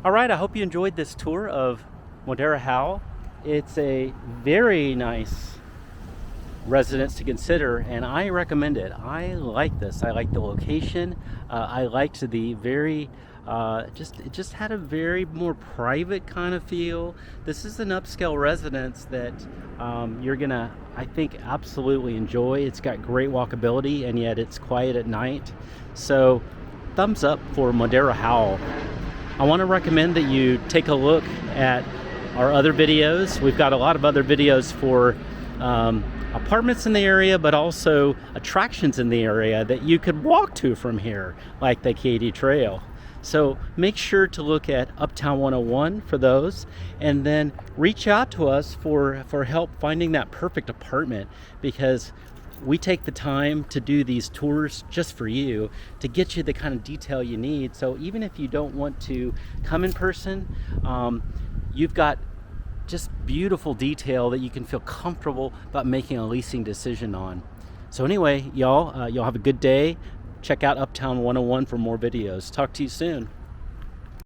All right, I hope you enjoyed this tour of Modera Howell. It's a very nice residence to consider, and I recommend it. I like this. I like the location. I liked the very it just had a very more private kind of feel. This is an upscale residence that you're gonna, I think, absolutely enjoy. It's got great walkability, and yet it's quiet at night. So thumbs up for Modera Howell. I want to recommend that you take a look at our other videos. We've got a lot of other videos for apartments in the area, but also attractions in the area that you could walk to from here, like the Katy Trail. So make sure to look at Uptown 101 for those, and then reach out to us for help finding that perfect apartment, because we take the time to do these tours just for you, to get you the kind of detail you need. So even if you don't want to come in person, you've got just beautiful detail that you can feel comfortable about making a leasing decision on. So anyway, y'all have a good day. Check out Uptown 101 for more videos. Talk to you soon.